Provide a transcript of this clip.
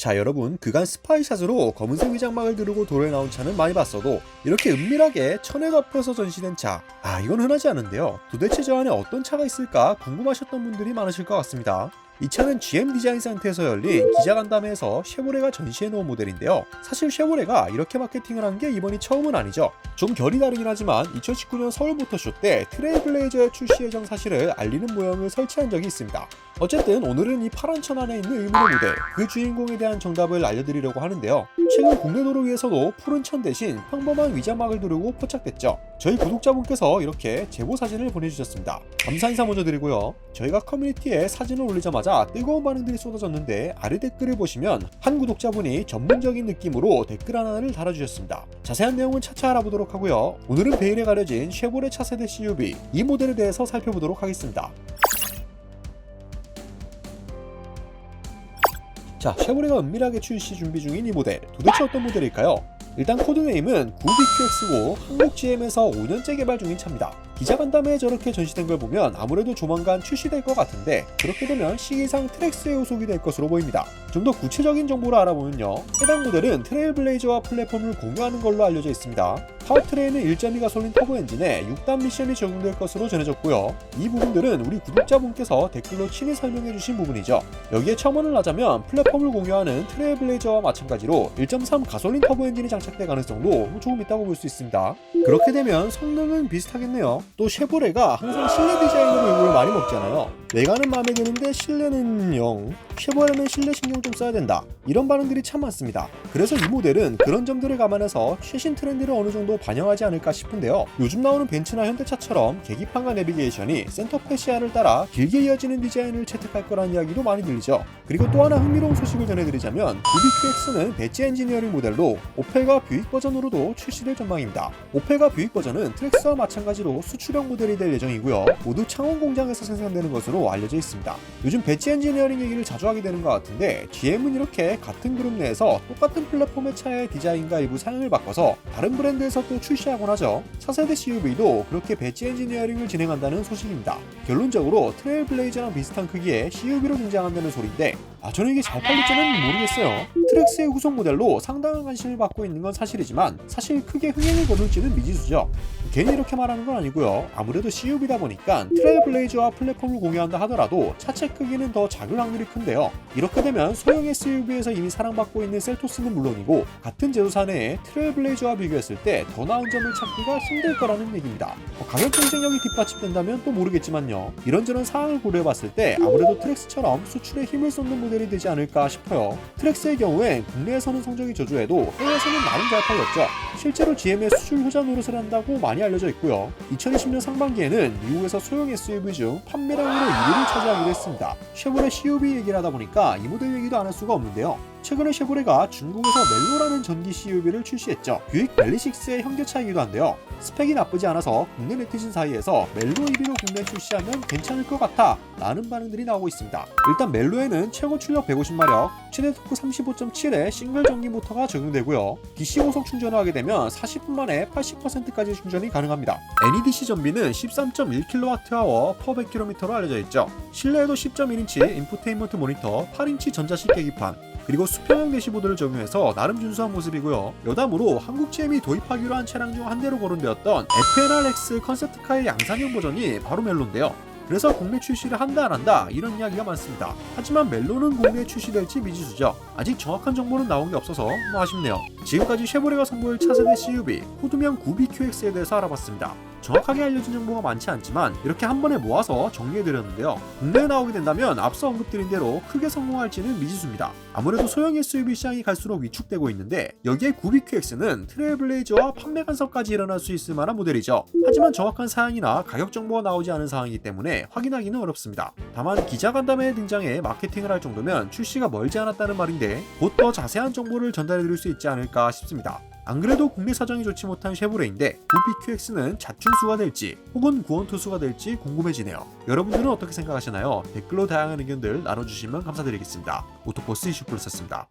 자, 여러분, 그간 스파이샷으로 검은색 위장막을 두르고 도로에 나온 차는 많이 봤어도 이렇게 은밀하게 천에 덮여서 전시된 차, 이건 흔하지 않은데요. 도대체 저 안에 어떤 차가 있을까 궁금하셨던 분들이 많으실 것 같습니다. 이 차는 GM 디자인 센터에서 열린 기자간담회에서 쉐보레가 전시해놓은 모델인데요. 사실 쉐보레가 이렇게 마케팅을 한 게 이번이 처음은 아니죠. 좀 결이 다르긴 하지만 2019년 서울모터쇼 때 트레일블레이저의 출시 예정 사실을 알리는 모형을 설치한 적이 있습니다. 어쨌든 오늘은 이 파란 천 안에 있는 의문의 모델, 그 주인공에 대한 정답을 알려드리려고 하는데요. 최근 국내 도로 위에서도 푸른 천 대신 평범한 위장막을 두르고 포착됐죠. 저희 구독자분께서 이렇게 제보 사진을 보내주셨습니다. 감사 인사 먼저 드리고요. 저희가 커뮤니티에 사진을 올리자마자 뜨거운 반응들이 쏟아졌는데 아래 댓글을 보시면 한 구독자분이 전문적인 느낌으로 댓글 하나를 달아주셨습니다. 자세한 내용은 차차 알아보도록 하고요. 오늘은 베일에 가려진 쉐보레 차세대 CUV 이 모델에 대해서 살펴보도록 하겠습니다. 자, 쉐보레가 은밀하게 출시 준비 중인 이 모델, 도대체 어떤 모델일까요? 일단 코드네임은 9BQX고 한국 GM에서 5년째 개발 중인 차입니다. 기자간담회에 저렇게 전시된 걸 보면 아무래도 조만간 출시될 것 같은데, 그렇게 되면 시기상 트랙스에 후속이 될 것으로 보입니다. 좀 더 구체적인 정보를 알아보면요, 해당 모델은 트레일블레이저와 플랫폼을 공유하는 걸로 알려져 있습니다. 파워트레인은 1.2 가솔린 터보 엔진에 6단 미션이 적용될 것으로 전해졌고요. 이 부분들은 우리 구독자분께서 댓글로 친히 설명해주신 부분이죠. 여기에 첨언을 하자면 플랫폼을 공유하는 트레일블레이저와 마찬가지로 1.3 가솔린 터보 엔진이 장착될 가능성도 조금 있다고 볼 수 있습니다. 그렇게 되면 성능은 비슷하겠네요. 또 쉐보레가 항상 실내 디자인으로 욕을 많이 먹잖아요. 외관은 마음에 드는데 실내는 영, 쉐보레는 실내 신경 좀 써야 된다, 이런 반응들이 참 많습니다. 그래서 이 모델은 그런 점들을 감안해서 최신 트렌드를 어느 정도 반영하지 않을까 싶은데요. 요즘 나오는 벤츠나 현대차처럼 계기판과 내비게이션이 센터 패시아를 따라 길게 이어지는 디자인을 채택할 거라는 이야기도 많이 들리죠. 그리고 또 하나 흥미로운 소식을 전해드리자면 9BQX는 배지 엔지니어링 모델로 오펠과 뷰익 버전으로도 출시될 전망입니다. 오펠과 뷰익 버전은 트랙스와 마찬가지로 수출형 모델이 될 예정이고요. 모두 창원 공장에서 생산되는 것으로 알려져 있습니다. 요즘 배지 엔지니어링 얘기를 자주 하게 되는 것 같은데, GM은 이렇게 같은 그룹 내에서 똑같은 플랫폼의 차의 디자인과 일부 사양을 바꿔서 다른 브랜드에서 또 출시하곤 하죠. 차세대 CUV도 그렇게 배지 엔지니어링을 진행한다는 소식입니다. 결론적으로 트레일블레이저랑 비슷한 크기의 CUV로 등장한다는 소리인데, 저는 이게 잘 팔릴지는 모르겠어요. 트랙스의 후속 모델로 상당한 관심을 받고 있는 건 사실이지만 사실 크게 흥행을 거둘지는 미지수죠. 괜히 이렇게 말하는 건 아니고요. 아무래도 CUV다 보니까 트레일블레이저와 플랫폼을 공유한다 하더라도 차체 크기는 더 작을 확률이 큰데요. 이렇게 되면 소형 SUV에서 이미 사랑받고 있는 셀토스는 물론이고 같은 제조사 내에 트레일블레이저와 비교했을 때 더 나은 점을 찾기가 힘들 거라는 얘기입니다. 가격 경쟁력이 뒷받침된다면 또 모르겠지만요. 이런저런 상황을 고려해봤을 때 아무래도 트랙스처럼 수출에 힘을 쏟는 모델이 되지 않을까 싶어요. 트랙스의 경우엔 국내에서는 성적이 저조해도 해외에서는 나름 잘 팔렸죠. 실제로 GM의 수출 후자 노릇을 한다고 많이 알려져 있고요. 2020년 상반기에는 미국에서 소형 SUV 중 판매량으로 1위를 차지하기도 했습니다. 쉐보레 CUV 얘기를 하다 보니까 이 모델 얘기도 안 할 수가 없는데요. 최근에 쉐보레가 중국에서 멜로라는 전기 CUV를 출시했죠. 뷰익 벨리6의 현대차이기도 한데요. 스펙이 나쁘지 않아서 국내 네티즌 사이에서 멜로 EV로 국내 출시하면 괜찮을 것 같아 라는 반응들이 나오고 있습니다. 일단 멜로에는 최고 출력 150마력, 최대 토크 35.7의 싱글 전기 모터가 적용되고요. DC 고속 충전을 하게 되면 40분 만에 80%까지 충전이 가능합니다. NEDC 전비는 13.1kWh per 100km로 알려져 있죠. 실내에도 10.1인치 인포테인먼트 모니터, 8인치 전자식 계기판, 그리고 수평형 대시보드를 적용해서 나름 준수한 모습이고요. 여담으로 한국 GM이 도입하기로 한 차량 중 한 대로 거론되었던 FNRX 컨셉트카의 양산형 버전이 바로 멜로인데요. 그래서 국내 출시를 한다 안 한다 이런 이야기가 많습니다. 하지만 멜로는 국내에 출시될지 미지수죠. 아직 정확한 정보는 나온 게 없어서 아쉽네요. 지금까지 쉐보레가 선보일 차세대 CUV 코드명 9BQX에 대해서 알아봤습니다. 정확하게 알려진 정보가 많지 않지만 이렇게 한 번에 모아서 정리해드렸는데요. 국내에 나오게 된다면 앞서 언급드린 대로 크게 성공할지는 미지수입니다. 아무래도 소형 SUV 시장이 갈수록 위축되고 있는데 여기에 9BQX는 트레일블레이저와 판매 간섭까지 일어날 수 있을 만한 모델이죠. 하지만 정확한 사양이나 가격 정보가 나오지 않은 상황이기 때문에 확인하기는 어렵습니다. 다만 기자간담회에 등장해 마케팅을 할 정도면 출시가 멀지 않았다는 말인데 곧 더 자세한 정보를 전달해드릴 수 있지 않을까 싶습니다. 안 그래도 국내 사정이 좋지 못한 쉐보레인데 9BQX는 자충수가 될지 혹은 구원투수가 될지 궁금해지네요. 여러분들은 어떻게 생각하시나요? 댓글로 다양한 의견들 나눠주시면 감사드리겠습니다. 오토버스 이슈플러스였습니다.